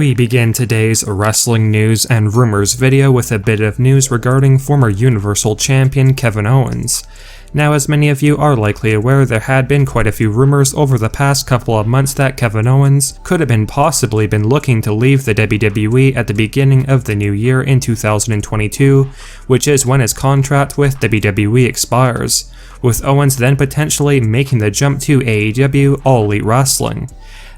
We begin today's wrestling news and rumors video with a bit of news regarding former Universal Champion Kevin Owens. Now, as many of you are likely aware, there had been quite a few rumors over the past couple of months that Kevin Owens could have possibly been looking to leave the WWE at the beginning of the new year in 2022, which is when his contract with WWE expires, with Owens then potentially making the jump to AEW All Elite Wrestling.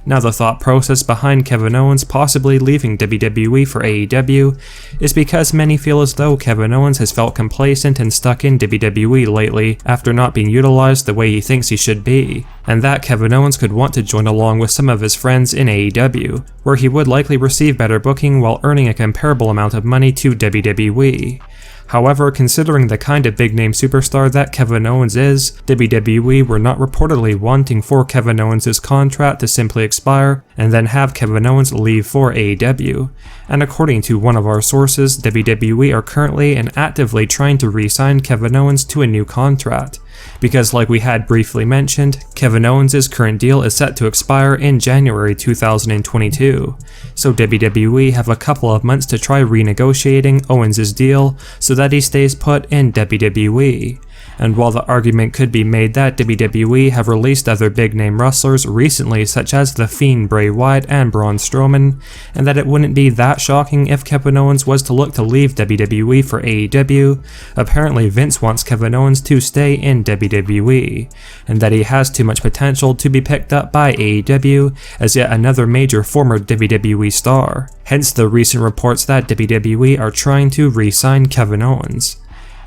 Now, the thought process behind Kevin Owens possibly leaving WWE for AEW is because many feel as though Kevin Owens has felt complacent and stuck in WWE lately after not being utilized the way he thinks he should be, and that Kevin Owens could want to join along with some of his friends in AEW, where he would likely receive better booking while earning a comparable amount of money to WWE. However, considering the kind of big-name superstar that Kevin Owens is, WWE were not reportedly wanting for Kevin Owens' contract to simply expire and then have Kevin Owens leave for AEW. And according to one of our sources, WWE are currently and actively trying to re-sign Kevin Owens to a new contract. Because like we had briefly mentioned, Kevin Owens' current deal is set to expire in January 2022, so WWE have a couple of months to try renegotiating Owens' deal so that he stays put in WWE. And while the argument could be made that WWE have released other big-name wrestlers recently such as the Fiend Bray Wyatt and Braun Strowman, and that it wouldn't be that shocking if Kevin Owens was to look to leave WWE for AEW, apparently Vince wants Kevin Owens to stay in WWE, and that he has too much potential to be picked up by AEW as yet another major former WWE star. Hence the recent reports that WWE are trying to re-sign Kevin Owens.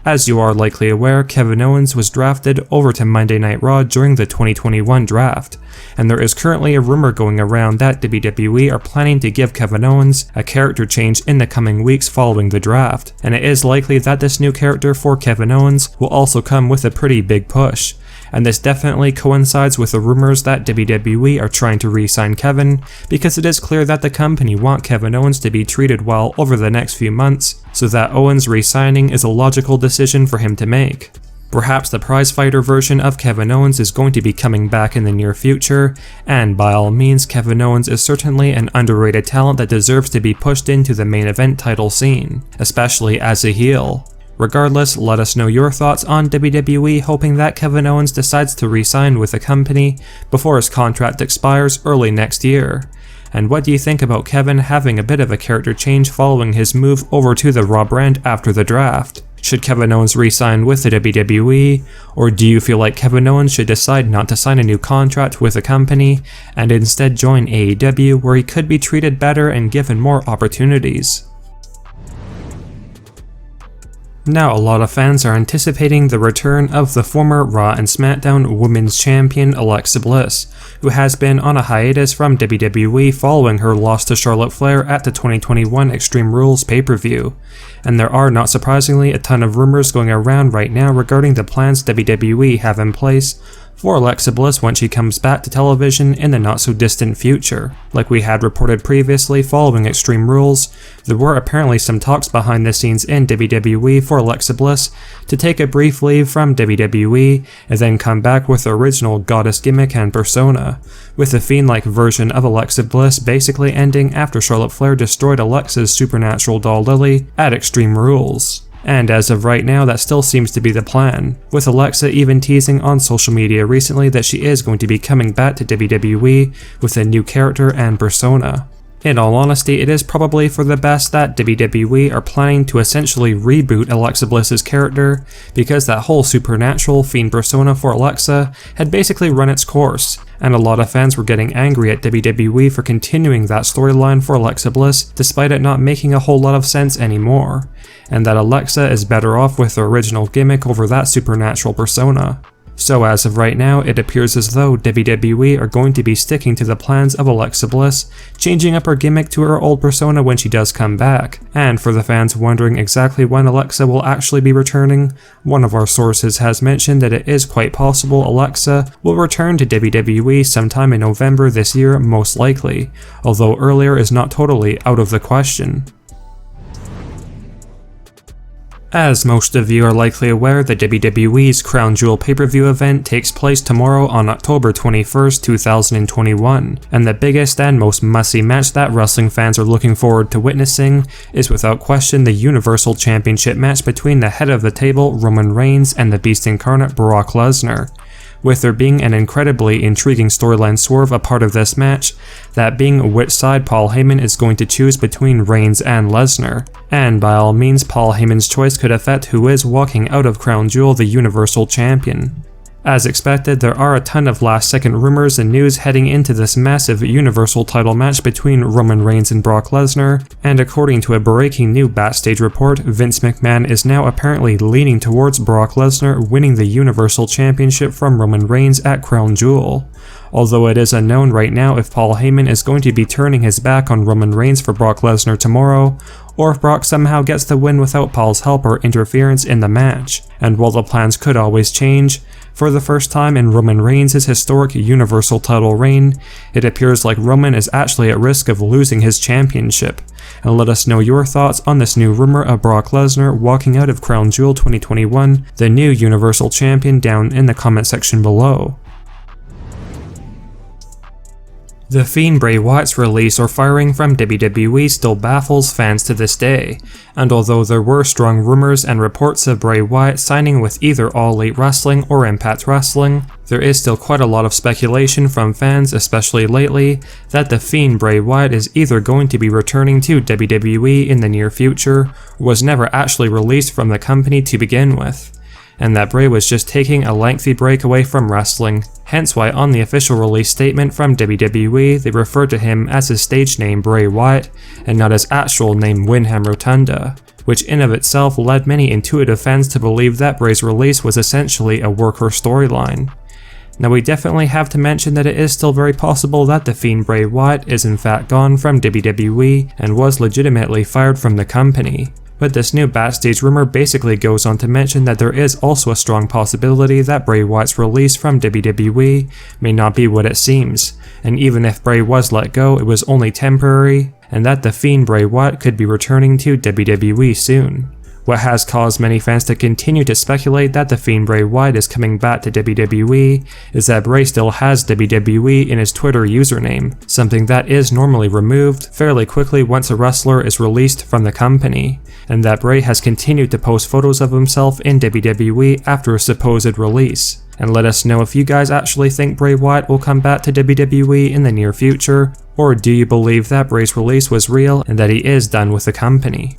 As you are likely aware, Kevin Owens was drafted over to Monday Night Raw during the 2021 draft, and there is currently a rumor going around that WWE are planning to give Kevin Owens a character change in the coming weeks following the draft, and it is likely that this new character for Kevin Owens will also come with a pretty big push. And this definitely coincides with the rumors that WWE are trying to re-sign Kevin, because it is clear that the company want Kevin Owens to be treated well over the next few months, so that Owens re-signing is a logical decision for him to make. Perhaps the prizefighter version of Kevin Owens is going to be coming back in the near future, and by all means Kevin Owens is certainly an underrated talent that deserves to be pushed into the main event title scene, especially as a heel. Regardless, let us know your thoughts on WWE hoping that Kevin Owens decides to re-sign with the company before his contract expires early next year. And what do you think about Kevin having a bit of a character change following his move over to the Raw brand after the draft? Should Kevin Owens re-sign with the WWE, or do you feel like Kevin Owens should decide not to sign a new contract with the company and instead join AEW where he could be treated better and given more opportunities? Now, a lot of fans are anticipating the return of the former Raw and SmackDown Women's Champion Alexa Bliss, who has been on a hiatus from WWE following her loss to Charlotte Flair at the 2021 Extreme Rules pay-per-view. And there are, not surprisingly, a ton of rumors going around right now regarding the plans WWE have in place for Alexa Bliss when she comes back to television in the not-so-distant future. Like we had reported previously following Extreme Rules, there were apparently some talks behind the scenes in WWE for Alexa Bliss to take a brief leave from WWE and then come back with the original goddess gimmick and persona, with the Fiend-like version of Alexa Bliss basically ending after Charlotte Flair destroyed Alexa's supernatural doll Lily at Extreme Rules. And as of right now, that still seems to be the plan, with Alexa even teasing on social media recently that she is going to be coming back to WWE with a new character and persona. In all honesty, it is probably for the best that WWE are planning to essentially reboot Alexa Bliss's character, because that whole supernatural Fiend persona for Alexa had basically run its course, and a lot of fans were getting angry at WWE for continuing that storyline for Alexa Bliss despite it not making a whole lot of sense anymore, and that Alexa is better off with the original gimmick over that supernatural persona. So as of right now, it appears as though WWE are going to be sticking to the plans of Alexa Bliss, changing up her gimmick to her old persona when she does come back. And for the fans wondering exactly when Alexa will actually be returning, one of our sources has mentioned that it is quite possible Alexa will return to WWE sometime in November this year most likely, although earlier is not totally out of the question. As most of you are likely aware, the WWE's Crown Jewel pay-per-view event takes place tomorrow on October 21st, 2021, and the biggest and most must-see match that wrestling fans are looking forward to witnessing is without question the Universal Championship match between the head of the table, Roman Reigns, and the Beast Incarnate Brock Lesnar. With there being an incredibly intriguing storyline swerve a part of this match, that being which side Paul Heyman is going to choose between Reigns and Lesnar. And by all means, Paul Heyman's choice could affect who is walking out of Crown Jewel the Universal Champion. As expected, there are a ton of last-second rumors and news heading into this massive Universal title match between Roman Reigns and Brock Lesnar, and according to a breaking new backstage report, Vince McMahon is now apparently leaning towards Brock Lesnar winning the Universal Championship from Roman Reigns at Crown Jewel. Although it is unknown right now if Paul Heyman is going to be turning his back on Roman Reigns for Brock Lesnar tomorrow, or if Brock somehow gets the win without Paul's help or interference in the match. And while the plans could always change, for the first time in Roman Reigns' historic Universal title reign, it appears like Roman is actually at risk of losing his championship. And let us know your thoughts on this new rumor of Brock Lesnar walking out of Crown Jewel 2021, the new Universal Champion, down in the comment section below. The Fiend Bray Wyatt's release or firing from WWE still baffles fans to this day, and although there were strong rumors and reports of Bray Wyatt signing with either All Elite Wrestling or Impact Wrestling, there is still quite a lot of speculation from fans, especially lately, that the Fiend Bray Wyatt is either going to be returning to WWE in the near future, or was never actually released from the company to begin with, and that Bray was just taking a lengthy break away from wrestling, hence why on the official release statement from WWE they referred to him as his stage name Bray Wyatt and not his actual name Wyndham Rotunda, which in of itself led many intuitive fans to believe that Bray's release was essentially a worker storyline. Now we definitely have to mention that it is still very possible that the Fiend Bray Wyatt is in fact gone from WWE and was legitimately fired from the company. But this new backstage rumor basically goes on to mention that there is also a strong possibility that Bray Wyatt's release from WWE may not be what it seems, and even if Bray was let go, it was only temporary, and that the Fiend Bray Wyatt could be returning to WWE soon. What has caused many fans to continue to speculate that the Fiend Bray Wyatt is coming back to WWE is that Bray still has WWE in his Twitter username, something that is normally removed fairly quickly once a wrestler is released from the company, and that Bray has continued to post photos of himself in WWE after a supposed release. And let us know if you guys actually think Bray Wyatt will come back to WWE in the near future, or do you believe that Bray's release was real and that he is done with the company?